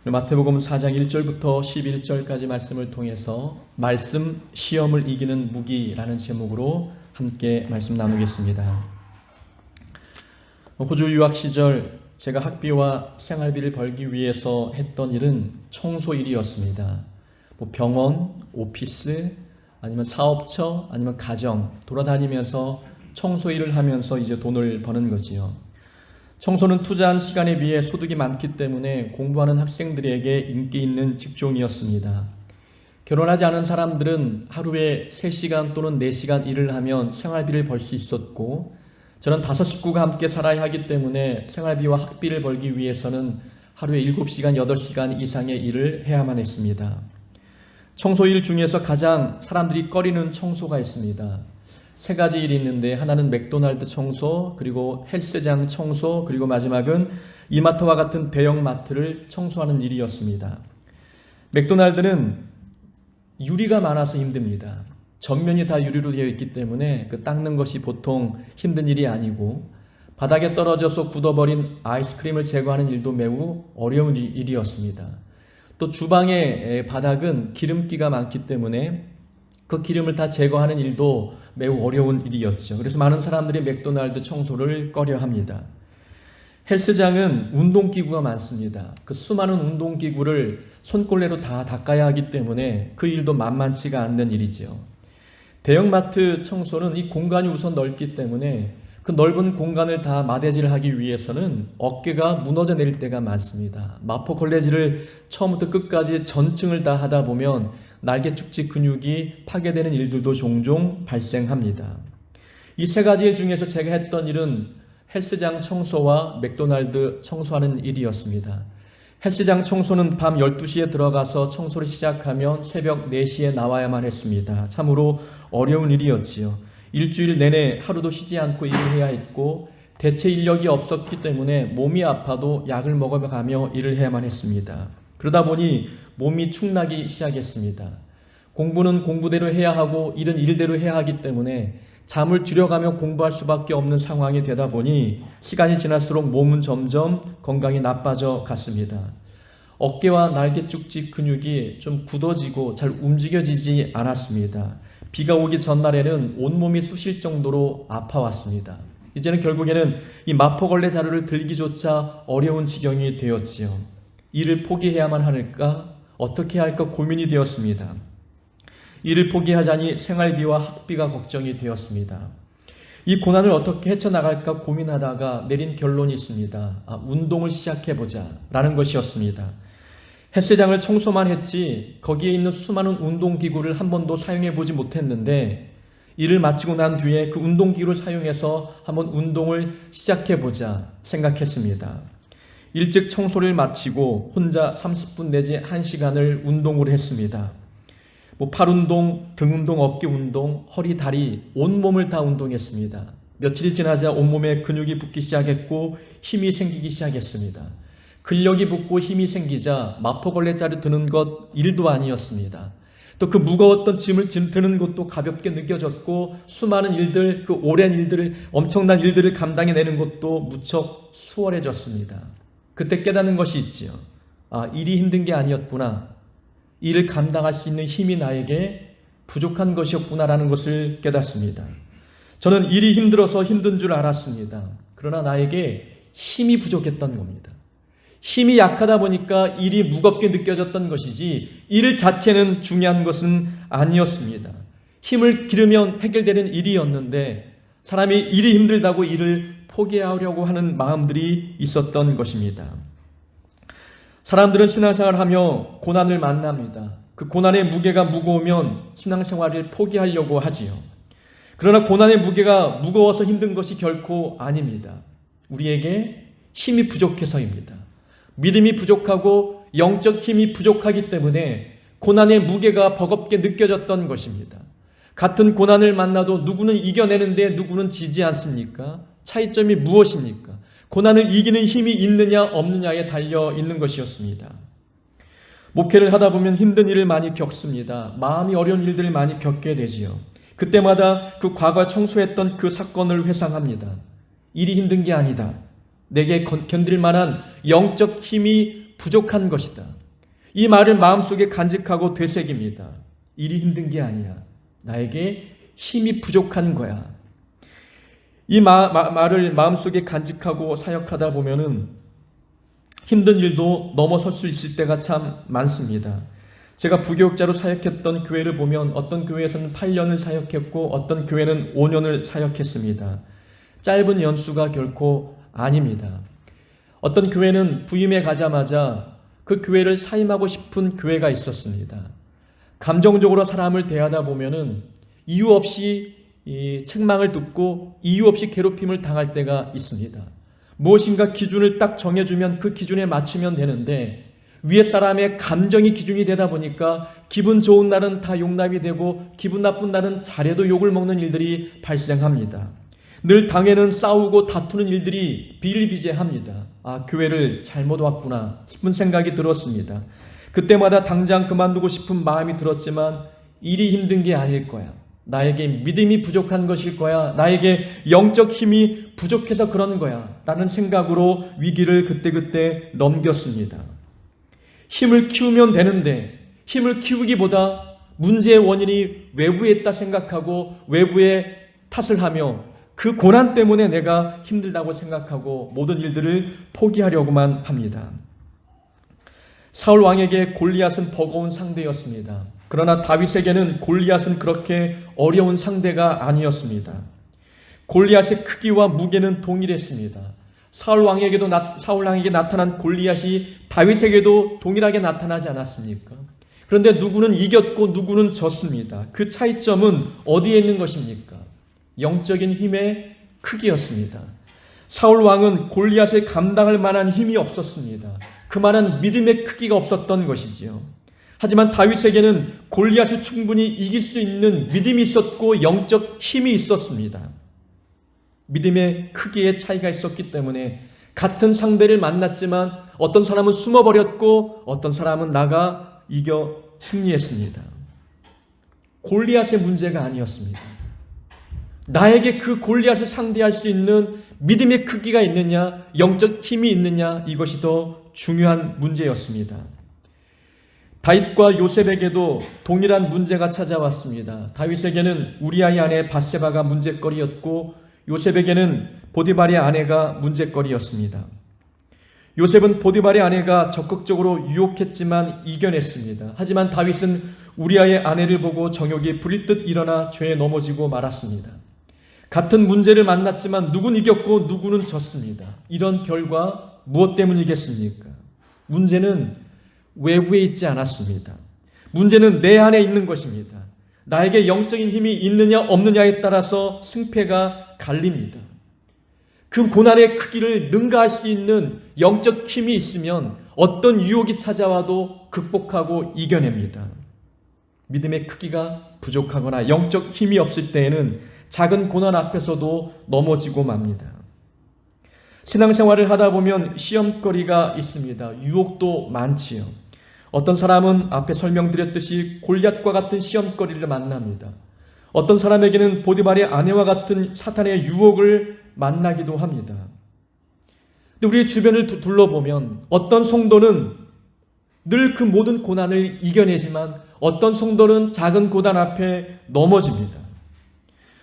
마태복음 4장 1절부터 11절까지 말씀을 통해서 말씀 시험을 이기는 무기라는 제목으로 함께 말씀 나누겠습니다. 호주 유학 시절 제가 학비와 생활비를 벌기 위해서 했던 일은 청소 일이었습니다. 병원, 오피스, 아니면 사업처, 아니면 가정 돌아다니면서 청소 일을 하면서 이제 돈을 버는 거지요. 청소는 투자한 시간에 비해 소득이 많기 때문에 공부하는 학생들에게 인기 있는 직종이었습니다. 결혼하지 않은 사람들은 하루에 3시간 또는 4시간 일을 하면 생활비를 벌 수 있었고, 저는 5 식구가 함께 살아야 하기 때문에 생활비와 학비를 벌기 위해서는 하루에 7시간, 8시간 이상의 일을 해야만 했습니다. 청소일 중에서 가장 사람들이 꺼리는 청소가 있습니다. 3가지 일이 있는데, 하나는 맥도날드 청소, 그리고 헬스장 청소, 그리고 마지막은 이마트와 같은 대형마트를 청소하는 일이었습니다. 맥도날드는 유리가 많아서 힘듭니다. 전면이 다 유리로 되어 있기 때문에 닦는 것이 보통 힘든 일이 아니고, 바닥에 떨어져서 굳어버린 아이스크림을 제거하는 일도 매우 어려운 일이었습니다. 또 주방의 바닥은 기름기가 많기 때문에 그 기름을 다 제거하는 일도 매우 어려운 일이었죠. 그래서 많은 사람들이 맥도날드 청소를 꺼려합니다. 헬스장은 운동기구가 많습니다. 그 수많은 운동기구를 손걸레로 다 닦아야 하기 때문에 그 일도 만만치가 않는 일이죠. 대형마트 청소는 이 공간이 우선 넓기 때문에 그 넓은 공간을 다 마대질하기 위해서는 어깨가 무너져 내릴 때가 많습니다. 마포걸레질을 처음부터 끝까지 전층을 다 하다 보면 날개 축지 근육이 파괴되는 일들도 종종 발생합니다. 이 3가지 일 중에서 제가 했던 일은 헬스장 청소와 맥도날드 청소하는 일이었습니다. 헬스장 청소는 밤 12시에 들어가서 청소를 시작하면 새벽 4시에 나와야만 했습니다. 참으로 어려운 일이었지요. 일주일 내내 하루도 쉬지 않고 일을 해야 했고, 대체 인력이 없었기 때문에 몸이 아파도 약을 먹어가며 일을 해야만 했습니다. 그러다 보니 몸이 축나기 시작했습니다. 공부는 공부대로 해야 하고 일은 일대로 해야 하기 때문에 잠을 줄여가며 공부할 수밖에 없는 상황이 되다 보니 시간이 지날수록 몸은 점점 건강이 나빠져 갔습니다. 어깨와 날개 축지 근육이 좀 굳어지고 잘 움직여지지 않았습니다. 비가 오기 전날에는 온몸이 쑤실 정도로 아파왔습니다. 이제는 결국에는 이 마포걸레 자루를 들기조차 어려운 지경이 되었지요. 일을 포기해야만 할까? 어떻게 할까 고민이 되었습니다. 일을 포기하자니 생활비와 학비가 걱정이 되었습니다. 이 고난을 어떻게 헤쳐나갈까 고민하다가 내린 결론이 있습니다. 운동을 시작해보자 라는 것이었습니다. 헬스장을 청소만 했지 거기에 있는 수많은 운동기구를 한 번도 사용해보지 못했는데, 일을 마치고 난 뒤에 그 운동기구를 사용해서 한번 운동을 시작해보자 생각했습니다. 일찍 청소를 마치고 혼자 30분 내지 1시간을 운동을 했습니다. 팔 운동, 등 운동, 어깨 운동, 허리, 다리, 온몸을 다 운동했습니다. 며칠이 지나자 온몸에 근육이 붙기 시작했고 힘이 생기기 시작했습니다. 근력이 붙고 힘이 생기자 마포걸레 자루 드는 것 1도 아니었습니다. 또 그 무거웠던 짐을 드는 것도 가볍게 느껴졌고, 수많은 일들, 그 오랜 일들을, 엄청난 일들을 감당해내는 것도 무척 수월해졌습니다. 그때 깨닫는 것이 있지요. 일이 힘든 게 아니었구나. 일을 감당할 수 있는 힘이 나에게 부족한 것이었구나라는 것을 깨닫습니다. 저는 일이 힘들어서 힘든 줄 알았습니다. 그러나 나에게 힘이 부족했던 겁니다. 힘이 약하다 보니까 일이 무겁게 느껴졌던 것이지 일 자체는 중요한 것은 아니었습니다. 힘을 기르면 해결되는 일이었는데 사람이 일이 힘들다고 일을 포기하려고 하는 마음들이 있었던 것입니다. 사람들은 신앙생활을 하며 고난을 만납니다. 그 고난의 무게가 무거우면 신앙생활을 포기하려고 하지요. 그러나 고난의 무게가 무거워서 힘든 것이 결코 아닙니다. 우리에게 힘이 부족해서입니다. 믿음이 부족하고 영적 힘이 부족하기 때문에 고난의 무게가 버겁게 느껴졌던 것입니다. 같은 고난을 만나도 누구는 이겨내는데 누구는 지지 않습니까? 차이점이 무엇입니까? 고난을 이기는 힘이 있느냐 없느냐에 달려 있는 것이었습니다. 목회를 하다 보면 힘든 일을 많이 겪습니다. 마음이 어려운 일들을 많이 겪게 되지요. 그때마다 그 과거 청소했던 그 사건을 회상합니다. 일이 힘든 게 아니다. 내게 견딜 만한 영적 힘이 부족한 것이다. 이 말을 마음속에 간직하고 되새깁니다. 일이 힘든 게 아니야. 나에게 힘이 부족한 거야. 이 말을 마음속에 간직하고 사역하다 보면은 힘든 일도 넘어설 수 있을 때가 참 많습니다. 제가 부교육자로 사역했던 교회를 보면 어떤 교회에서는 8년을 사역했고 어떤 교회는 5년을 사역했습니다. 짧은 연수가 결코 아닙니다. 어떤 교회는 부임해 가자마자 그 교회를 사임하고 싶은 교회가 있었습니다. 감정적으로 사람을 대하다 보면은 이유 없이 책망을 듣고 이유 없이 괴롭힘을 당할 때가 있습니다. 무엇인가 기준을 딱 정해주면 그 기준에 맞추면 되는데 위에 사람의 감정이 기준이 되다 보니까 기분 좋은 날은 다 용납이 되고 기분 나쁜 날은 잘해도 욕을 먹는 일들이 발생합니다. 늘 당에는 싸우고 다투는 일들이 비일비재합니다. 아, 교회를 잘못 왔구나 싶은 생각이 들었습니다. 그때마다 당장 그만두고 싶은 마음이 들었지만 일이 힘든 게 아닐 거야. 나에게 믿음이 부족한 것일 거야. 나에게 영적 힘이 부족해서 그런 거야. 라는 생각으로 위기를 그때그때 넘겼습니다. 힘을 키우면 되는데 힘을 키우기보다 문제의 원인이 외부에 있다 생각하고 외부의 탓을 하며 그 고난 때문에 내가 힘들다고 생각하고 모든 일들을 포기하려고만 합니다. 사울 왕에게 골리앗은 버거운 상대였습니다. 그러나 다윗에게는 골리앗은 그렇게 어려운 상대가 아니었습니다. 골리앗의 크기와 무게는 동일했습니다. 사울 왕에게 나타난 골리앗이 다윗에게도 동일하게 나타나지 않았습니까? 그런데 누구는 이겼고 누구는 졌습니다. 그 차이점은 어디에 있는 것입니까? 영적인 힘의 크기였습니다. 사울 왕은 골리앗을 감당할 만한 힘이 없었습니다. 그만한 믿음의 크기가 없었던 것이지요. 하지만 다윗에게는 골리앗을 충분히 이길 수 있는 믿음이 있었고 영적 힘이 있었습니다. 믿음의 크기의 차이가 있었기 때문에 같은 상대를 만났지만 어떤 사람은 숨어버렸고 어떤 사람은 나가 이겨 승리했습니다. 골리앗의 문제가 아니었습니다. 나에게 그 골리앗을 상대할 수 있는 믿음의 크기가 있느냐, 영적 힘이 있느냐, 이것이 더 중요한 문제였습니다. 다윗과 요셉에게도 동일한 문제가 찾아왔습니다. 다윗에게는 우리아의 아내 밧세바가 문제거리였고 요셉에게는 보디발의 아내가 문제거리였습니다. 요셉은 보디발의 아내가 적극적으로 유혹했지만 이겨냈습니다. 하지만 다윗은 우리아의 아내를 보고 정욕이 부릴 일어나 죄에 넘어지고 말았습니다. 같은 문제를 만났지만 누군 이겼고 누구는 졌습니다. 이런 결과 무엇 때문이겠습니까? 문제는 외부에 있지 않았습니다. 문제는 내 안에 있는 것입니다. 나에게 영적인 힘이 있느냐 없느냐에 따라서 승패가 갈립니다. 그 고난의 크기를 능가할 수 있는 영적 힘이 있으면 어떤 유혹이 찾아와도 극복하고 이겨냅니다. 믿음의 크기가 부족하거나 영적 힘이 없을 때에는 작은 고난 앞에서도 넘어지고 맙니다. 신앙생활을 하다 보면 시험거리가 있습니다. 유혹도 많지요. 어떤 사람은 앞에 설명드렸듯이 골리앗과 같은 시험거리를 만납니다. 어떤 사람에게는 보디발의 아내와 같은 사탄의 유혹을 만나기도 합니다. 근데 우리 주변을 둘러보면 어떤 성도는 늘 그 모든 고난을 이겨내지만 어떤 성도는 작은 고난 앞에 넘어집니다.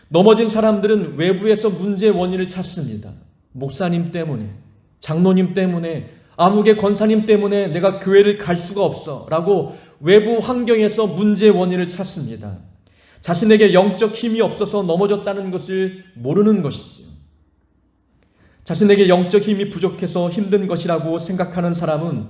넘어진 사람들은 외부에서 문제의 원인을 찾습니다. 목사님 때문에, 장로님 때문에, 아무개 권사님 때문에 내가 교회를 갈 수가 없어 라고 외부 환경에서 문제의 원인을 찾습니다. 자신에게 영적 힘이 없어서 넘어졌다는 것을 모르는 것이지요. 자신에게 영적 힘이 부족해서 힘든 것이라고 생각하는 사람은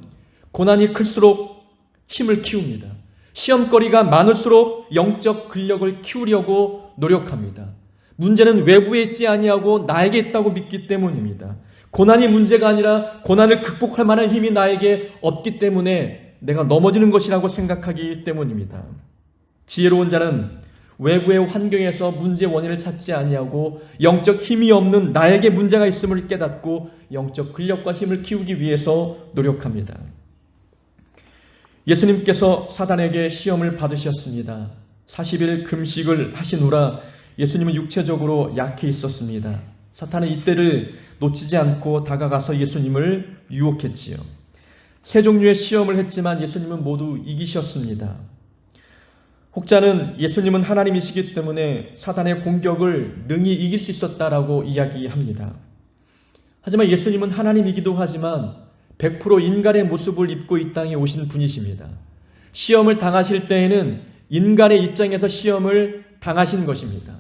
고난이 클수록 힘을 키웁니다. 시험거리가 많을수록 영적 근력을 키우려고 노력합니다. 문제는 외부에 있지 아니하고 나에게 있다고 믿기 때문입니다. 고난이 문제가 아니라 고난을 극복할 만한 힘이 나에게 없기 때문에 내가 넘어지는 것이라고 생각하기 때문입니다. 지혜로운 자는 외부의 환경에서 문제의 원인을 찾지 아니하고 영적 힘이 없는 나에게 문제가 있음을 깨닫고 영적 근력과 힘을 키우기 위해서 노력합니다. 예수님께서 사단에게 시험을 받으셨습니다. 40일 금식을 하시노라. 예수님은 육체적으로 약해 있었습니다. 사탄은 이때를 놓치지 않고 다가가서 예수님을 유혹했지요. 세 종류의 시험을 했지만 예수님은 모두 이기셨습니다. 혹자는 예수님은 하나님이시기 때문에 사단의 공격을 능히 이길 수 있었다라고 이야기합니다. 하지만 예수님은 하나님이기도 하지만 100% 인간의 모습을 입고 이 땅에 오신 분이십니다. 시험을 당하실 때에는 인간의 입장에서 시험을 당하신 것입니다.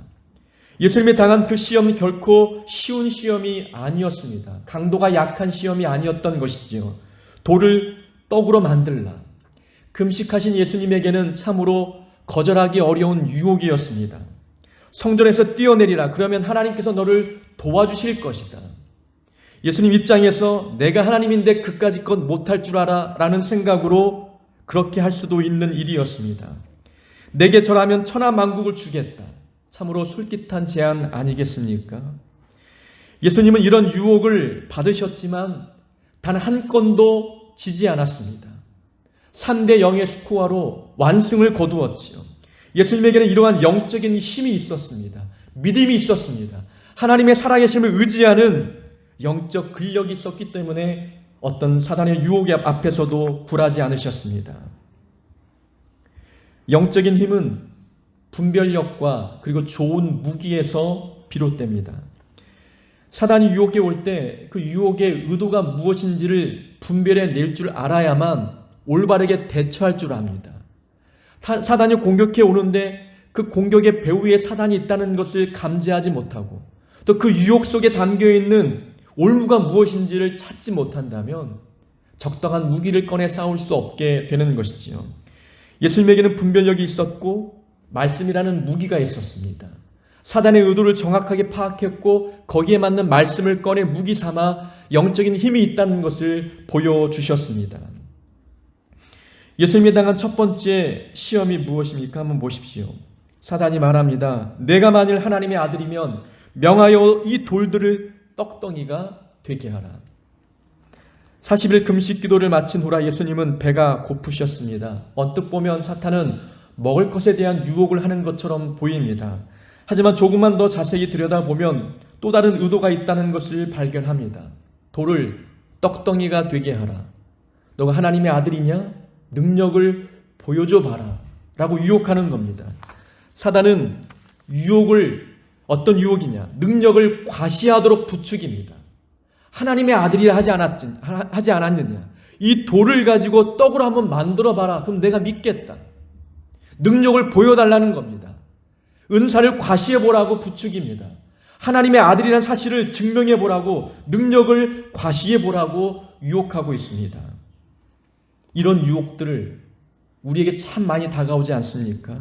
예수님이 당한 그 시험은 결코 쉬운 시험이 아니었습니다. 강도가 약한 시험이 아니었던 것이지요. 돌을 떡으로 만들라. 금식하신 예수님에게는 참으로 거절하기 어려운 유혹이었습니다. 성전에서 뛰어내리라. 그러면 하나님께서 너를 도와주실 것이다. 예수님 입장에서 내가 하나님인데 그까짓 것 못할 줄 알아 라는 생각으로 그렇게 할 수도 있는 일이었습니다. 내게 절하면 천하 만국을 주겠다. 참으로 솔깃한 제안 아니겠습니까? 예수님은 이런 유혹을 받으셨지만 단 한 건도 지지 않았습니다. 3대 0의 스코어로 완승을 거두었지요. 예수님에게는 이러한 영적인 힘이 있었습니다. 믿음이 있었습니다. 하나님의 살아계심을 의지하는 영적 근력이 있었기 때문에 어떤 사단의 유혹 앞에서도 굴하지 않으셨습니다. 영적인 힘은 분별력과 그리고 좋은 무기에서 비롯됩니다. 사단이 유혹에 올 때 그 유혹의 의도가 무엇인지를 분별해 낼 줄 알아야만 올바르게 대처할 줄 압니다. 사단이 공격해 오는데 그 공격의 배후에 사단이 있다는 것을 감지하지 못하고 또 그 유혹 속에 담겨있는 올무가 무엇인지를 찾지 못한다면 적당한 무기를 꺼내 싸울 수 없게 되는 것이지요. 예수님에게는 분별력이 있었고 말씀이라는 무기가 있었습니다. 사단의 의도를 정확하게 파악했고 거기에 맞는 말씀을 꺼내 무기 삼아 영적인 힘이 있다는 것을 보여주셨습니다. 예수님이 당한 첫 번째 시험이 무엇입니까? 한번 보십시오. 사단이 말합니다. 내가 만일 하나님의 아들이면 명하여 이 돌들을 떡덩이가 되게 하라. 40일 금식 기도를 마친 후라 예수님은 배가 고프셨습니다. 언뜻 보면 사탄은 먹을 것에 대한 유혹을 하는 것처럼 보입니다. 하지만 조금만 더 자세히 들여다보면 또 다른 의도가 있다는 것을 발견합니다. 돌을 떡덩이가 되게 하라. 너가 하나님의 아들이냐? 능력을 보여줘 봐라 라고 유혹하는 겁니다. 사단은 유혹을 어떤 유혹이냐? 능력을 과시하도록 부추깁니다. 하나님의 아들이라 하지 않았느냐? 이 돌을 가지고 떡으로 한번 만들어 봐라. 그럼 내가 믿겠다. 능력을 보여달라는 겁니다. 은사를 과시해 보라고 부추깁니다. 하나님의 아들이라는 사실을 증명해 보라고, 능력을 과시해 보라고 유혹하고 있습니다. 이런 유혹들을 우리에게 참 많이 다가오지 않습니까?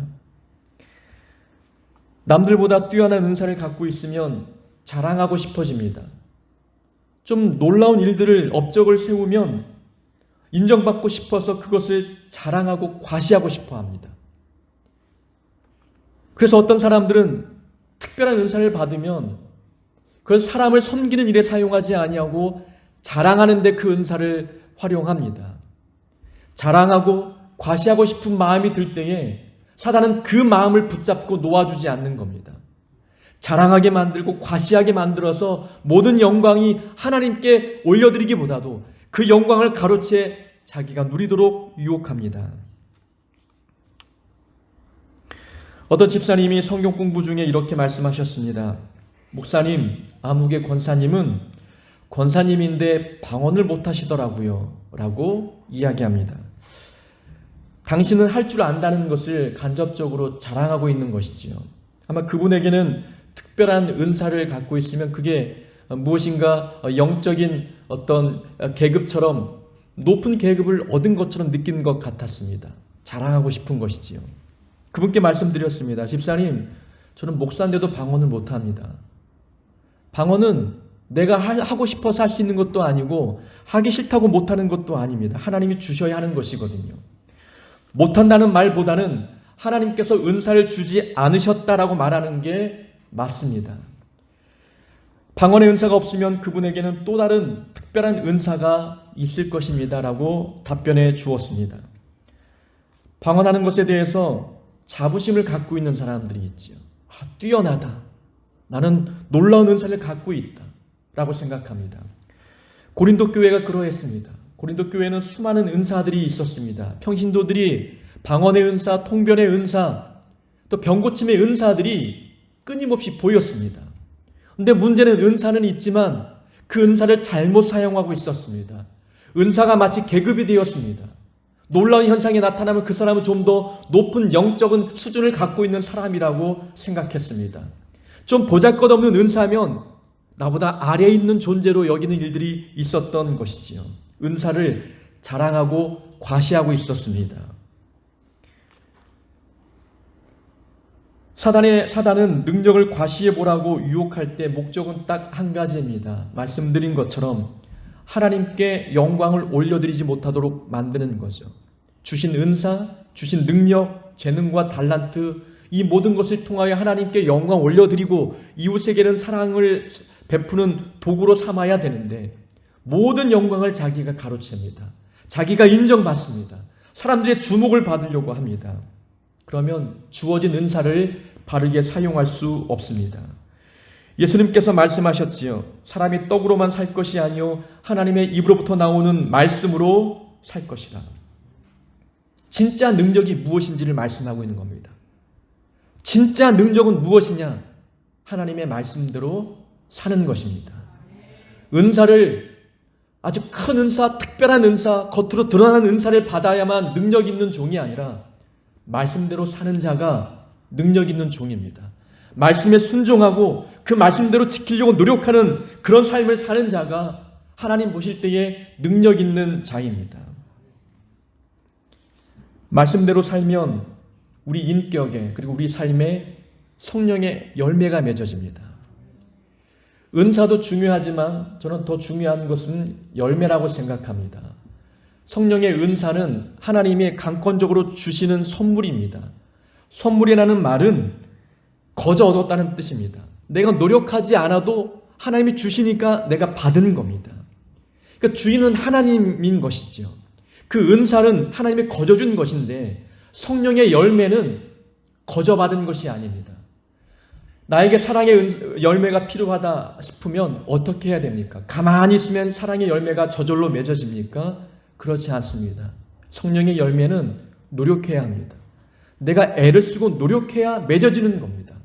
남들보다 뛰어난 은사를 갖고 있으면 자랑하고 싶어집니다. 좀 놀라운 일들을 업적을 세우면 인정받고 싶어서 그것을 자랑하고 과시하고 싶어 합니다. 그래서 어떤 사람들은 특별한 은사를 받으면 그걸 사람을 섬기는 일에 사용하지 아니하고 자랑하는 데 그 은사를 활용합니다. 자랑하고 과시하고 싶은 마음이 들 때에 사단은 그 마음을 붙잡고 놓아주지 않는 겁니다. 자랑하게 만들고 과시하게 만들어서 모든 영광이 하나님께 올려드리기보다도 그 영광을 가로채 자기가 누리도록 유혹합니다. 어떤 집사님이 성경 공부 중에 이렇게 말씀하셨습니다. 목사님, 아무개 권사님은 권사님인데 방언을 못하시더라고요 라고 이야기합니다. 당신은 할 줄 안다는 것을 간접적으로 자랑하고 있는 것이지요. 아마 그분에게는 특별한 은사를 갖고 있으면 그게 무엇인가 영적인 어떤 계급처럼 높은 계급을 얻은 것처럼 느낀 것 같았습니다. 자랑하고 싶은 것이지요. 그분께 말씀드렸습니다. 집사님, 저는 목사인데도 방언을 못합니다. 방언은 내가 하고 싶어서 할 수 있는 것도 아니고 하기 싫다고 못하는 것도 아닙니다. 하나님이 주셔야 하는 것이거든요. 못한다는 말보다는 하나님께서 은사를 주지 않으셨다라고 말하는 게 맞습니다. 방언의 은사가 없으면 그분에게는 또 다른 특별한 은사가 있을 것입니다 라고 답변해 주었습니다. 방언하는 것에 대해서 자부심을 갖고 있는 사람들이 있지요. 뛰어나다. 나는 놀라운 은사를 갖고 있다 라고 생각합니다. 고린도 교회가 그러했습니다. 고린도 교회는 수많은 은사들이 있었습니다. 평신도들이 방언의 은사, 통변의 은사, 또 병고침의 은사들이 끊임없이 보였습니다. 그런데 문제는 은사는 있지만 그 은사를 잘못 사용하고 있었습니다. 은사가 마치 계급이 되었습니다. 놀라운 현상이 나타나면 그 사람은 좀 더 높은 영적인 수준을 갖고 있는 사람이라고 생각했습니다. 좀 보잘것없는 은사면 나보다 아래에 있는 존재로 여기는 일들이 있었던 것이지요. 은사를 자랑하고 과시하고 있었습니다. 사단은 능력을 과시해보라고 유혹할 때 목적은 딱 한 가지입니다. 말씀드린 것처럼 하나님께 영광을 올려드리지 못하도록 만드는 거죠. 주신 은사, 주신 능력, 재능과 달란트, 이 모든 것을 통하여 하나님께 영광 올려드리고 이웃에게는 사랑을 베푸는 도구로 삼아야 되는데 모든 영광을 자기가 가로챕니다. 자기가 인정받습니다. 사람들의 주목을 받으려고 합니다. 그러면 주어진 은사를 바르게 사용할 수 없습니다. 예수님께서 말씀하셨지요. 사람이 떡으로만 살 것이 아니요 하나님의 입으로부터 나오는 말씀으로 살 것이라. 진짜 능력이 무엇인지를 말씀하고 있는 겁니다. 진짜 능력은 무엇이냐? 하나님의 말씀대로 사는 것입니다. 은사를 아주 큰 은사, 특별한 은사, 겉으로 드러나는 은사를 받아야만 능력 있는 종이 아니라 말씀대로 사는 자가 능력 있는 종입니다. 말씀에 순종하고 그 말씀대로 지키려고 노력하는 그런 삶을 사는 자가 하나님 보실 때에 능력 있는 자입니다. 말씀대로 살면 우리 인격에 그리고 우리 삶에 성령의 열매가 맺어집니다. 은사도 중요하지만 저는 더 중요한 것은 열매라고 생각합니다. 성령의 은사는 하나님이 강권적으로 주시는 선물입니다. 선물이라는 말은 거저 얻었다는 뜻입니다. 내가 노력하지 않아도 하나님이 주시니까 내가 받은 겁니다. 그러니까 주인은 하나님인 것이죠. 그 은사는 하나님이 거저 준 것인데 성령의 열매는 거저 받은 것이 아닙니다. 나에게 사랑의 열매가 필요하다 싶으면 어떻게 해야 됩니까? 가만히 있으면 사랑의 열매가 저절로 맺어집니까? 그렇지 않습니다. 성령의 열매는 노력해야 합니다. 내가 애를 쓰고 노력해야 맺어지는 겁니다.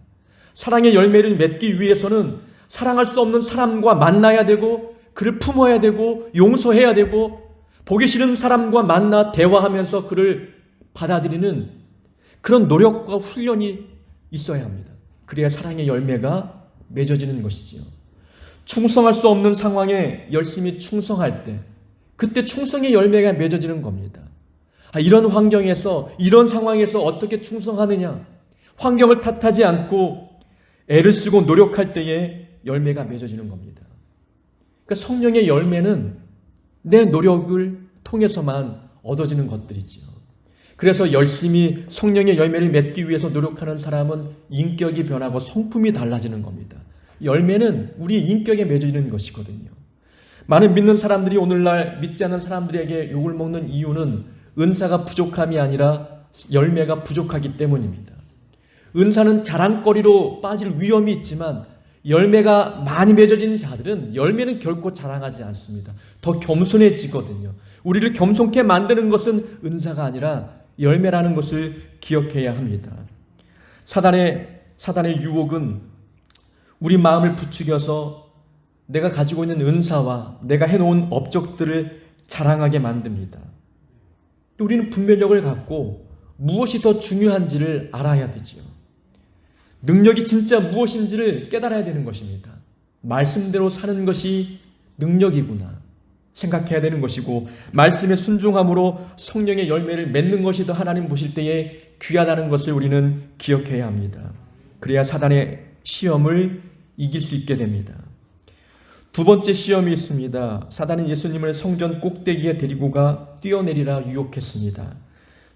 사랑의 열매를 맺기 위해서는 사랑할 수 없는 사람과 만나야 되고 그를 품어야 되고 용서해야 되고 보기 싫은 사람과 만나 대화하면서 그를 받아들이는 그런 노력과 훈련이 있어야 합니다. 그래야 사랑의 열매가 맺어지는 것이지요. 충성할 수 없는 상황에 열심히 충성할 때 그때 충성의 열매가 맺어지는 겁니다. 이런 환경에서 이런 상황에서 어떻게 충성하느냐? 환경을 탓하지 않고 애를 쓰고 노력할 때에 열매가 맺어지는 겁니다. 그러니까 성령의 열매는 내 노력을 통해서만 얻어지는 것들이지요. 그래서 열심히 성령의 열매를 맺기 위해서 노력하는 사람은 인격이 변하고 성품이 달라지는 겁니다. 열매는 우리의 인격에 맺어지는 것이거든요. 많은 믿는 사람들이 오늘날 믿지 않는 사람들에게 욕을 먹는 이유는 은사가 부족함이 아니라 열매가 부족하기 때문입니다. 은사는 자랑거리로 빠질 위험이 있지만 열매가 많이 맺어진 자들은 열매는 결코 자랑하지 않습니다. 더 겸손해지거든요. 우리를 겸손케 만드는 것은 은사가 아니라 열매라는 것을 기억해야 합니다. 사단의 유혹은 우리 마음을 부추겨서 내가 가지고 있는 은사와 내가 해놓은 업적들을 자랑하게 만듭니다. 우리는 분별력을 갖고 무엇이 더 중요한지를 알아야 되지요. 능력이 진짜 무엇인지를 깨달아야 되는 것입니다. 말씀대로 사는 것이 능력이구나 생각해야 되는 것이고 말씀에 순종함으로 성령의 열매를 맺는 것이 더 하나님 보실 때에 귀하다는 것을 우리는 기억해야 합니다. 그래야 사단의 시험을 이길 수 있게 됩니다. 두 번째 시험이 있습니다. 사단은 예수님을 성전 꼭대기에 데리고 가 뛰어내리라 유혹했습니다.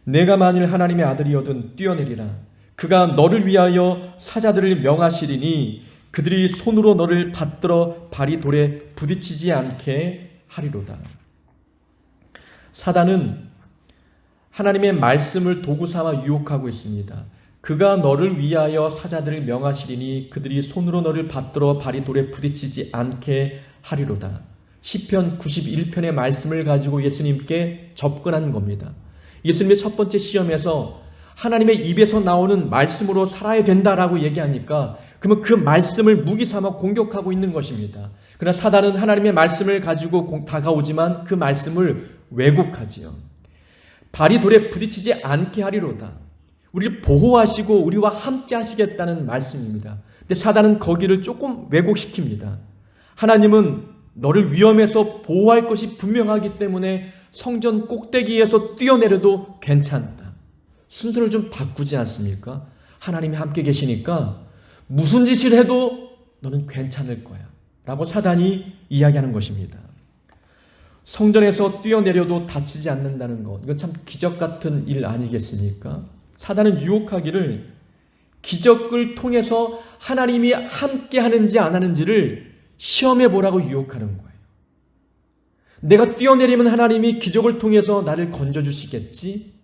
내가 만일 하나님의 아들이어든 뛰어내리라. 그가 너를 위하여 사자들을 명하시리니 그들이 손으로 너를 받들어 발이 돌에 부딪히지 않게 하리로다. 사단은 하나님의 말씀을 도구 삼아 유혹하고 있습니다. 그가 너를 위하여 사자들을 명하시리니 그들이 손으로 너를 받들어 발이 돌에 부딪히지 않게 하리로다. 시편 91편의 말씀을 가지고 예수님께 접근한 겁니다. 예수님의 첫 번째 시험에서 하나님의 입에서 나오는 말씀으로 살아야 된다라고 얘기하니까 그러면 그 말씀을 무기 삼아 공격하고 있는 것입니다. 그러나 사단은 하나님의 말씀을 가지고 다가오지만 그 말씀을 왜곡하지요. 발이 돌에 부딪히지 않게 하리로다. 우리를 보호하시고 우리와 함께 하시겠다는 말씀입니다. 근데 사단은 거기를 조금 왜곡시킵니다. 하나님은 너를 위험에서 보호할 것이 분명하기 때문에 성전 꼭대기에서 뛰어내려도 괜찮다. 순서를 좀 바꾸지 않습니까? 하나님이 함께 계시니까 무슨 짓을 해도 너는 괜찮을 거야 라고 사단이 이야기하는 것입니다. 성전에서 뛰어내려도 다치지 않는다는 것, 이건 참 기적 같은 일 아니겠습니까? 사단은 유혹하기를 기적을 통해서 하나님이 함께 하는지 안 하는지를 시험해 보라고 유혹하는 거예요. 내가 뛰어내리면 하나님이 기적을 통해서 나를 건져주시겠지?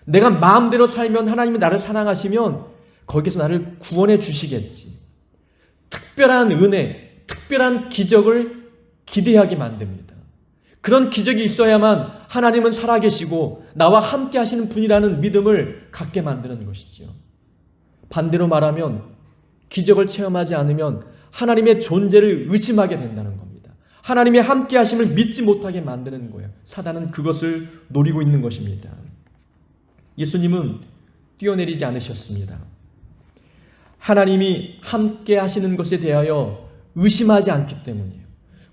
내가 마음대로 살면 하나님이 나를 사랑하시면 거기서 나를 구원해 주시겠지? 특별한 은혜, 특별한 기적을 기대하게 만듭니다. 그런 기적이 있어야만 하나님은 살아계시고 나와 함께 하시는 분이라는 믿음을 갖게 만드는 것이죠. 반대로 말하면 기적을 체험하지 않으면 하나님의 존재를 의심하게 된다는 겁니다. 하나님의 함께 하심을 믿지 못하게 만드는 거예요. 사단은 그것을 노리고 있는 것입니다. 예수님은 뛰어내리지 않으셨습니다. 하나님이 함께 하시는 것에 대하여 의심하지 않기 때문이에요.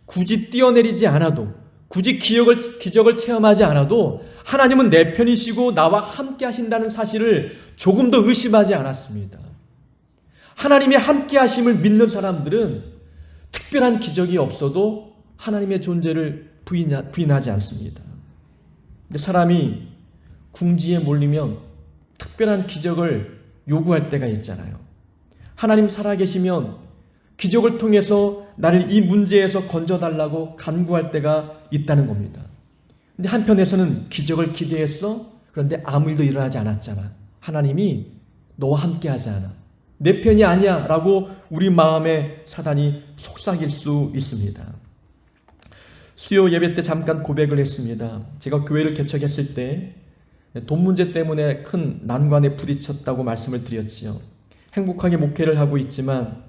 굳이 뛰어내리지 않아도, 굳이 기적을 체험하지 않아도 하나님은 내 편이시고 나와 함께 하신다는 사실을 조금 더 의심하지 않았습니다. 하나님의 함께 하심을 믿는 사람들은 특별한 기적이 없어도 하나님의 존재를 부인하지 않습니다. 근데 사람이 궁지에 몰리면 특별한 기적을 요구할 때가 있잖아요. 하나님 살아계시면 기적을 통해서 나를 이 문제에서 건져달라고 간구할 때가 있다는 겁니다. 근데 한편에서는 기적을 기대했어? 그런데 아무 일도 일어나지 않았잖아. 하나님이 너와 함께 하지 않아. 내 편이 아니야 라고 우리 마음에 사단이 속삭일 수 있습니다. 수요 예배 때 잠깐 고백을 했습니다. 제가 교회를 개척했을 때 돈 문제 때문에 큰 난관에 부딪혔다고 말씀을 드렸지요. 행복하게 목회를 하고 있지만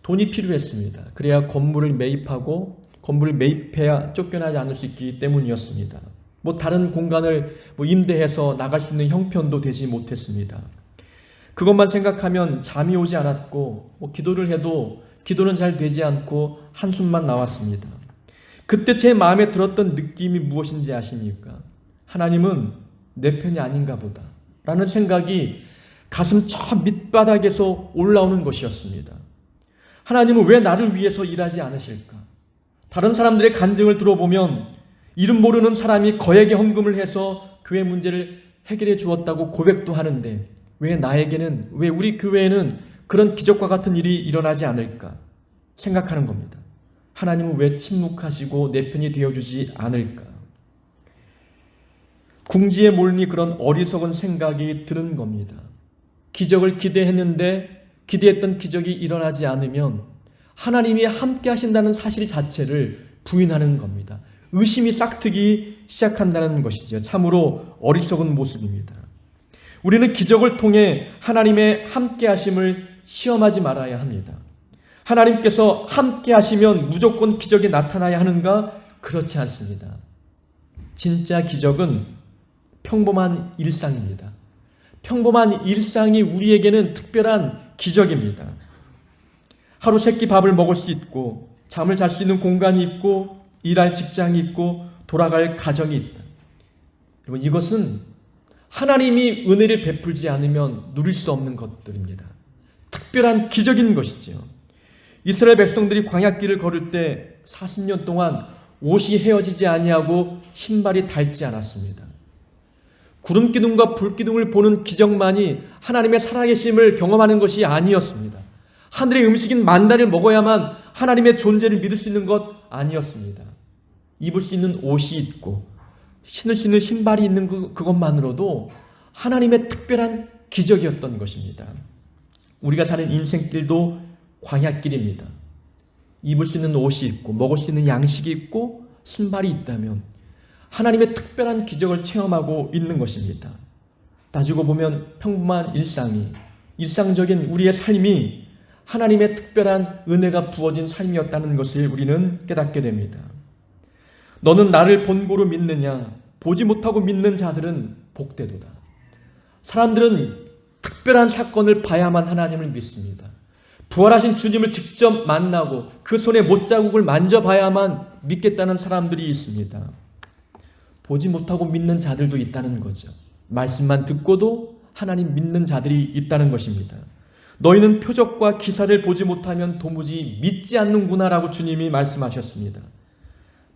돈이 필요했습니다. 그래야 건물을 매입하고 건물을 매입해야 쫓겨나지 않을 수 있기 때문이었습니다. 다른 공간을 임대해서 나갈 수 있는 형편도 되지 못했습니다. 그것만 생각하면 잠이 오지 않았고 기도를 해도 기도는 잘 되지 않고 한숨만 나왔습니다. 그때 제 마음에 들었던 느낌이 무엇인지 아십니까? 하나님은 내 편이 아닌가 보다 라는 생각이 가슴 저 밑바닥에서 올라오는 것이었습니다. 하나님은 왜 나를 위해서 일하지 않으실까? 다른 사람들의 간증을 들어보면 이름 모르는 사람이 거액의 헌금을 해서 교회 문제를 해결해 주었다고 고백도 하는데 왜 나에게는, 왜 우리 교회에는 그런 기적과 같은 일이 일어나지 않을까 생각하는 겁니다. 하나님은 왜 침묵하시고 내 편이 되어주지 않을까? 궁지에 몰니 그런 어리석은 생각이 드는 겁니다. 기적을 기대했는데 기대했던 기적이 일어나지 않으면 하나님이 함께 하신다는 사실 자체를 부인하는 겁니다. 의심이 싹트기 시작한다는 것이죠. 참으로 어리석은 모습입니다. 우리는 기적을 통해 하나님의 함께 하심을 시험하지 말아야 합니다. 하나님께서 함께 하시면 무조건 기적이 나타나야 하는가? 그렇지 않습니다. 진짜 기적은 평범한 일상입니다. 평범한 일상이 우리에게는 특별한 기적입니다. 하루 세끼 밥을 먹을 수 있고 잠을 잘 수 있는 공간이 있고 일할 직장이 있고 돌아갈 가정이 있다. 여러분, 이것은 하나님이 은혜를 베풀지 않으면 누릴 수 없는 것들입니다. 특별한 기적인 것이죠. 이스라엘 백성들이 광야길을 걸을 때 40년 동안 옷이 헤어지지 아니하고 신발이 닳지 않았습니다. 구름 기둥과 불 기둥을 보는 기적만이 하나님의 살아계심을 경험하는 것이 아니었습니다. 하늘의 음식인 만나를 먹어야만 하나님의 존재를 믿을 수 있는 것 아니었습니다. 입을 수 있는 옷이 있고 신을 수 있는 신발이 있는 그것만으로도 하나님의 특별한 기적이었던 것입니다. 우리가 사는 인생길도 광야길입니다. 입을 수 있는 옷이 있고 먹을 수 있는 양식이 있고 신발이 있다면 하나님의 특별한 기적을 체험하고 있는 것입니다. 따지고 보면 평범한 일상적인 우리의 삶이 하나님의 특별한 은혜가 부어진 삶이었다는 것을 우리는 깨닫게 됩니다. 너는 나를 본고로 믿느냐? 보지 못하고 믿는 자들은 복되도다. 사람들은 특별한 사건을 봐야만 하나님을 믿습니다. 부활하신 주님을 직접 만나고 그 손에 못자국을 만져봐야만 믿겠다는 사람들이 있습니다. 보지 못하고 믿는 자들도 있다는 거죠. 말씀만 듣고도 하나님 믿는 자들이 있다는 것입니다. 너희는 표적과 기사를 보지 못하면 도무지 믿지 않는구나라고 주님이 말씀하셨습니다.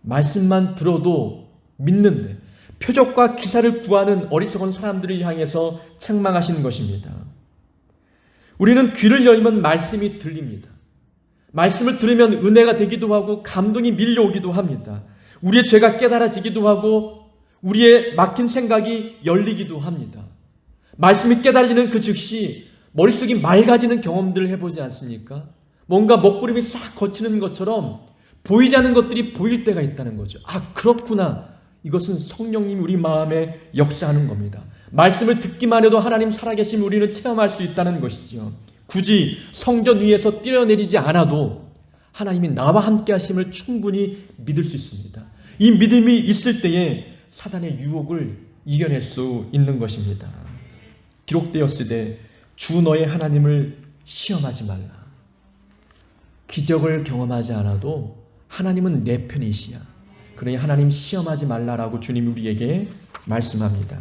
말씀만 들어도 믿는데 표적과 기사를 구하는 어리석은 사람들을 향해서 책망하시는 것입니다. 우리는 귀를 열면 말씀이 들립니다. 말씀을 들으면 은혜가 되기도 하고 감동이 밀려오기도 합니다. 우리의 죄가 깨달아지기도 하고 우리의 막힌 생각이 열리기도 합니다. 말씀이 깨달아지는 그 즉시 머릿속이 맑아지는 경험들을 해보지 않습니까? 뭔가 먹구름이 싹 거치는 것처럼 보이지 않는 것들이 보일 때가 있다는 거죠. 아, 그렇구나. 이것은 성령님이 우리 마음에 역사하는 겁니다. 말씀을 듣기만 해도 하나님 살아계심을 우리는 체험할 수 있다는 것이죠. 굳이 성전 위에서 뛰어내리지 않아도 하나님이 나와 함께 하심을 충분히 믿을 수 있습니다. 이 믿음이 있을 때에 사단의 유혹을 이겨낼 수 있는 것입니다. 기록되었으되 주 너의 하나님을 시험하지 말라. 기적을 경험하지 않아도 하나님은 내 편이시야. 그러니 하나님 시험하지 말라라고 주님이 우리에게 말씀합니다.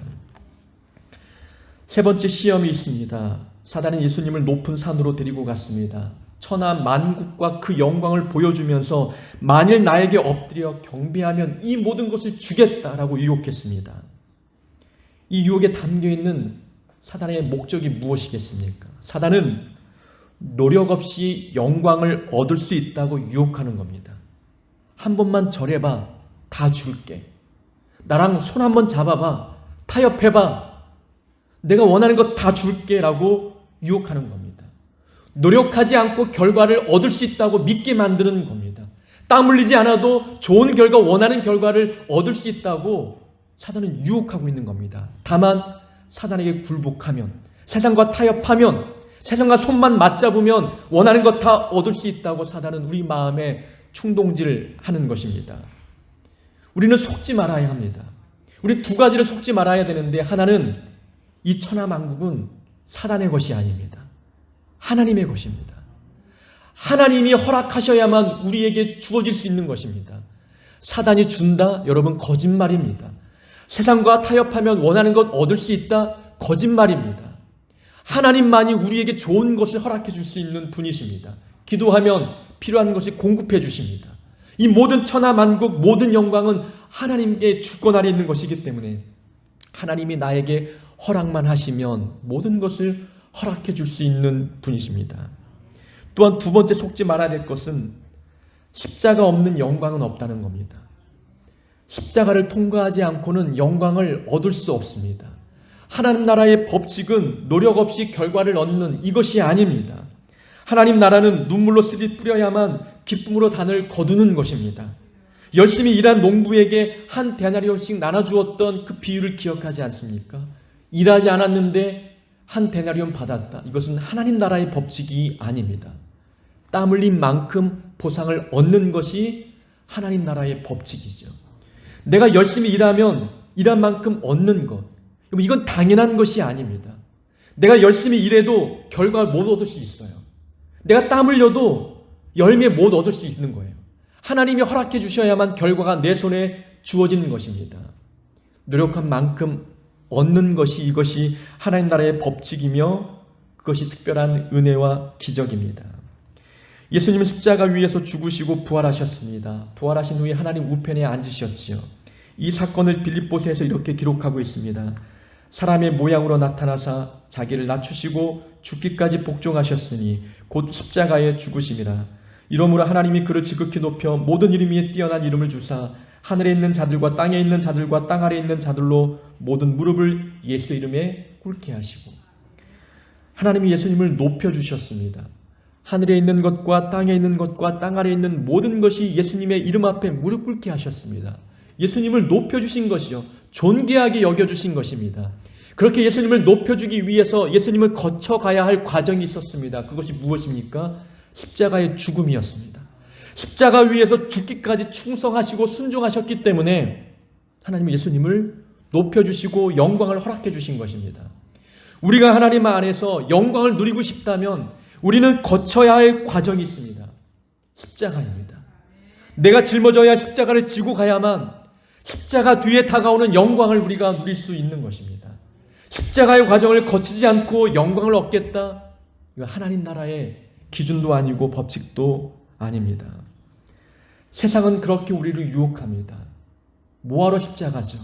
세 번째 시험이 있습니다. 사단은 예수님을 높은 산으로 데리고 갔습니다. 천하 만국과 그 영광을 보여주면서 만일 나에게 엎드려 경배하면 이 모든 것을 주겠다라고 유혹했습니다. 이 유혹에 담겨있는 사단의 목적이 무엇이겠습니까? 사단은 노력 없이 영광을 얻을 수 있다고 유혹하는 겁니다. 한 번만 절해봐, 다 줄게. 나랑 손 한번 잡아봐, 타협해봐, 내가 원하는 것 다 줄게 라고 유혹하는 겁니다. 노력하지 않고 결과를 얻을 수 있다고 믿게 만드는 겁니다. 땀 흘리지 않아도 좋은 결과, 원하는 결과를 얻을 수 있다고 사단은 유혹하고 있는 겁니다. 다만 사단에게 굴복하면, 세상과 타협하면, 세상과 손만 맞잡으면 원하는 것 다 얻을 수 있다고 사단은 우리 마음에 충동질을 하는 것입니다. 우리는 속지 말아야 합니다. 우리 두 가지를 속지 말아야 되는데, 하나는 이 천하만국은 사단의 것이 아닙니다. 하나님의 것입니다. 하나님이 허락하셔야만 우리에게 주어질 수 있는 것입니다. 사단이 준다? 여러분, 거짓말입니다. 세상과 타협하면 원하는 것 얻을 수 있다? 거짓말입니다. 하나님만이 우리에게 좋은 것을 허락해 줄 수 있는 분이십니다. 기도하면 필요한 것이 공급해 주십니다. 이 모든 천하만국, 모든 영광은 하나님의 주권 아래 있는 것이기 때문에 하나님이 나에게 허락만 하시면 모든 것을 허락해 줄 수 있는 분이십니다. 또한 두 번째 속지 말아야 될 것은 십자가 없는 영광은 없다는 겁니다. 십자가를 통과하지 않고는 영광을 얻을 수 없습니다. 하나님 나라의 법칙은 노력 없이 결과를 얻는 이것이 아닙니다. 하나님 나라는 눈물로 씨를 뿌려야만 기쁨으로 단을 거두는 것입니다. 열심히 일한 농부에게 한 데나리온씩 나눠주었던 그 비유를 기억하지 않습니까? 일하지 않았는데 한 데나리온 받았다. 이것은 하나님 나라의 법칙이 아닙니다. 땀 흘린 만큼 보상을 얻는 것이 하나님 나라의 법칙이죠. 내가 열심히 일하면 일한 만큼 얻는 것, 이건 당연한 것이 아닙니다. 내가 열심히 일해도 결과를 못 얻을 수 있어요. 내가 땀 흘려도 열매 못 얻을 수 있는 거예요. 하나님이 허락해 주셔야만 결과가 내 손에 주어지는 것입니다. 노력한 만큼 얻는 것이, 이것이 하나님 나라의 법칙이며 그것이 특별한 은혜와 기적입니다. 예수님은 십자가 위에서 죽으시고 부활하셨습니다. 부활하신 후에 하나님 우편에 앉으셨지요. 이 사건을 빌립보서에서 이렇게 기록하고 있습니다. 사람의 모양으로 나타나사 자기를 낮추시고 죽기까지 복종하셨으니 곧 십자가에 죽으심이라. 이러므로 하나님이 그를 지극히 높여 모든 이름 위에 뛰어난 이름을 주사 하늘에 있는 자들과 땅에 있는 자들과 땅 아래에 있는 자들로 모든 무릎을 예수 이름에 꿇게 하시고, 하나님이 예수님을 높여주셨습니다. 하늘에 있는 것과 땅에 있는 것과 땅 아래에 있는 모든 것이 예수님의 이름 앞에 무릎 꿇게 하셨습니다. 예수님을 높여주신 것이요, 존귀하게 여겨주신 것입니다. 그렇게 예수님을 높여주기 위해서 예수님을 거쳐가야 할 과정이 있었습니다. 그것이 무엇입니까? 십자가의 죽음이었습니다. 십자가 위에서 죽기까지 충성하시고 순종하셨기 때문에 하나님은 예수님을 높여주시고 영광을 허락해 주신 것입니다. 우리가 하나님 안에서 영광을 누리고 싶다면 우리는 거쳐야 할 과정이 있습니다. 십자가입니다. 내가 짊어져야 할 십자가를 지고 가야만 십자가 뒤에 다가오는 영광을 우리가 누릴 수 있는 것입니다. 십자가의 과정을 거치지 않고 영광을 얻겠다? 이거 하나님 나라의 기준도 아니고 법칙도 아닙니다. 세상은 그렇게 우리를 유혹합니다. 뭐하러 십자가죠?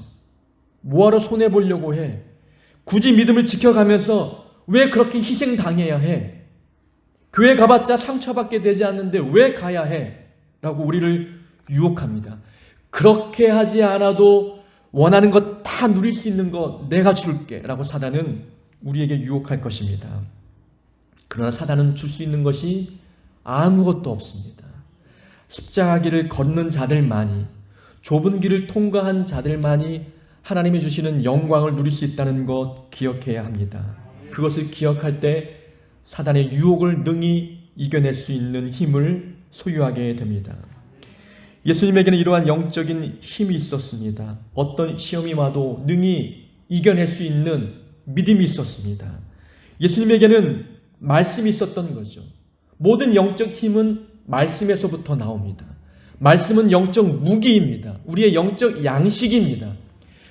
뭐하러 손해보려고 해? 굳이 믿음을 지켜가면서 왜 그렇게 희생당해야 해? 교회 가봤자 상처받게 되지 않는데 왜 가야 해? 라고 우리를 유혹합니다. 그렇게 하지 않아도 원하는 것 다 누릴 수 있는 거 내가 줄게 라고 사단은 우리에게 유혹할 것입니다. 그러나 사단은 줄 수 있는 것이 아무것도 없습니다. 십자가 길을 걷는 자들만이, 좁은 길을 통과한 자들만이 하나님이 주시는 영광을 누릴 수 있다는 것 기억해야 합니다. 그것을 기억할 때 사단의 유혹을 능히 이겨낼 수 있는 힘을 소유하게 됩니다. 예수님에게는 이러한 영적인 힘이 있었습니다. 어떤 시험이 와도 능히 이겨낼 수 있는 믿음이 있었습니다. 예수님에게는 말씀이 있었던 거죠. 모든 영적 힘은 말씀에서부터 나옵니다. 말씀은 영적 무기입니다. 우리의 영적 양식입니다.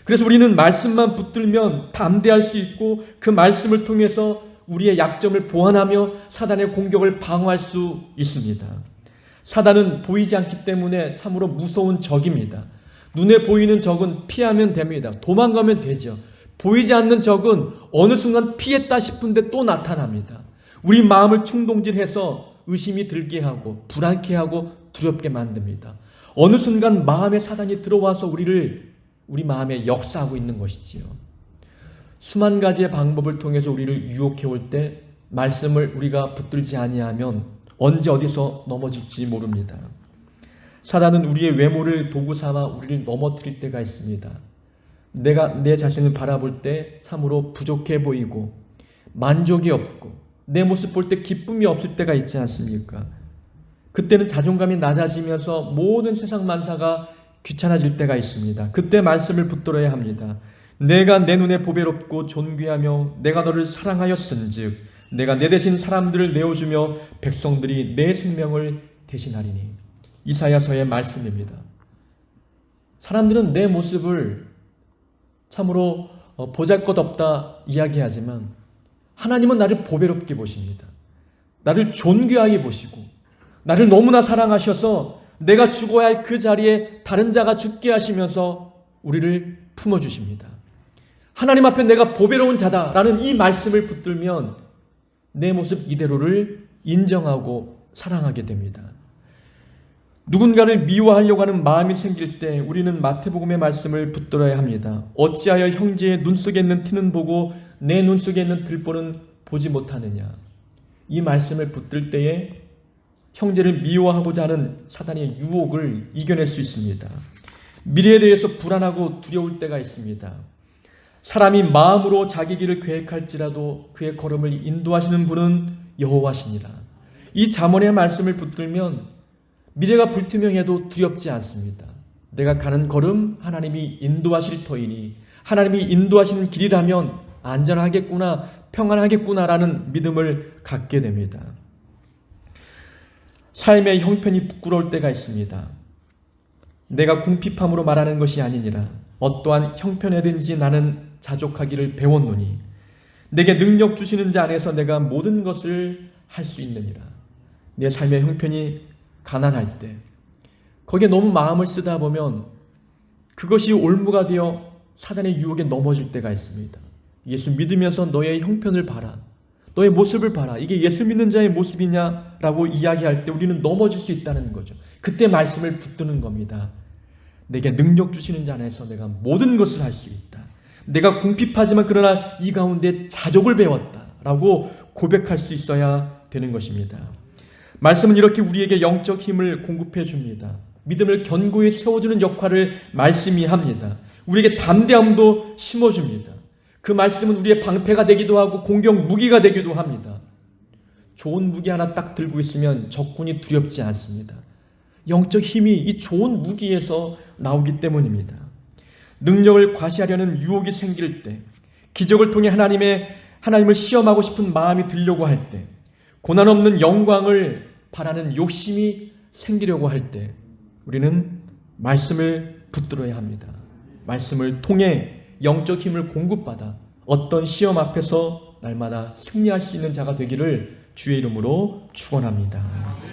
그래서 우리는 말씀만 붙들면 담대할 수 있고 그 말씀을 통해서 우리의 약점을 보완하며 사단의 공격을 방어할 수 있습니다. 사단은 보이지 않기 때문에 참으로 무서운 적입니다. 눈에 보이는 적은 피하면 됩니다. 도망가면 되죠. 보이지 않는 적은 어느 순간 피했다 싶은데 또 나타납니다. 우리 마음을 충동질해서 의심이 들게 하고 불안케 하고 두렵게 만듭니다. 어느 순간 마음에 사단이 들어와서 우리 마음에 역사하고 있는 것이지요. 수만 가지의 방법을 통해서 우리를 유혹해 올 때 말씀을 우리가 붙들지 아니하면 언제 어디서 넘어질지 모릅니다. 사단은 우리의 외모를 도구 삼아 우리를 넘어뜨릴 때가 있습니다. 내가 내 자신을 바라볼 때 참으로 부족해 보이고 만족이 없고 내 모습 볼 때 기쁨이 없을 때가 있지 않습니까? 그때는 자존감이 낮아지면서 모든 세상 만사가 귀찮아질 때가 있습니다. 그때 말씀을 붙들어야 합니다. 내가 내 눈에 보배롭고 존귀하며 내가 너를 사랑하였은즉 내가 내 대신 사람들을 내어주며 백성들이 내 생명을 대신하리니. 이사야서의 말씀입니다. 사람들은 내 모습을 참으로 보잘것없다 이야기하지만 하나님은 나를 보배롭게 보십니다. 나를 존귀하게 보시고 나를 너무나 사랑하셔서 내가 죽어야 할 그 자리에 다른 자가 죽게 하시면서 우리를 품어주십니다. 하나님 앞에 내가 보배로운 자다라는 이 말씀을 붙들면 내 모습 이대로를 인정하고 사랑하게 됩니다. 누군가를 미워하려고 하는 마음이 생길 때 우리는 마태복음의 말씀을 붙들어야 합니다. 어찌하여 형제의 눈 속에 있는 티는 보고 내 눈 속에 있는 들보는 보지 못하느냐. 이 말씀을 붙들 때에 형제를 미워하고자 하는 사단의 유혹을 이겨낼 수 있습니다. 미래에 대해서 불안하고 두려울 때가 있습니다. 사람이 마음으로 자기 길을 계획할지라도 그의 걸음을 인도하시는 분은 여호와시니라. 이 잠언의 말씀을 붙들면 미래가 불투명해도 두렵지 않습니다. 내가 가는 걸음 하나님이 인도하실 터이니 하나님이 인도하시는 길이라면 안전하겠구나, 평안하겠구나라는 믿음을 갖게 됩니다. 삶의 형편이 부끄러울 때가 있습니다. 내가 궁핍함으로 말하는 것이 아니니라. 어떠한 형편에든지 나는 자족하기를 배웠노니 내게 능력 주시는 자 안에서 내가 모든 것을 할 수 있느니라. 내 삶의 형편이 가난할 때 거기에 너무 마음을 쓰다 보면 그것이 올무가 되어 사단의 유혹에 넘어질 때가 있습니다. 예수 믿으면서 너의 형편을 봐라, 너의 모습을 봐라, 이게 예수 믿는 자의 모습이냐라고 이야기할 때 우리는 넘어질 수 있다는 거죠. 그때 말씀을 붙드는 겁니다. 내게 능력 주시는 자 안에서 내가 모든 것을 할 수 있다. 내가 궁핍하지만 그러나 이 가운데 자족을 배웠다 라고 고백할 수 있어야 되는 것입니다. 말씀은 이렇게 우리에게 영적 힘을 공급해 줍니다. 믿음을 견고히 세워주는 역할을 말씀이 합니다. 우리에게 담대함도 심어줍니다. 그 말씀은 우리의 방패가 되기도 하고 공격 무기가 되기도 합니다. 좋은 무기 하나 딱 들고 있으면 적군이 두렵지 않습니다. 영적 힘이 이 좋은 무기에서 나오기 때문입니다. 능력을 과시하려는 유혹이 생길 때, 기적을 통해 하나님을 시험하고 싶은 마음이 들려고 할 때, 고난 없는 영광을 바라는 욕심이 생기려고 할 때, 우리는 말씀을 붙들어야 합니다. 말씀을 통해 영적 힘을 공급받아 어떤 시험 앞에서 날마다 승리할 수 있는 자가 되기를 주의 이름으로 축원합니다.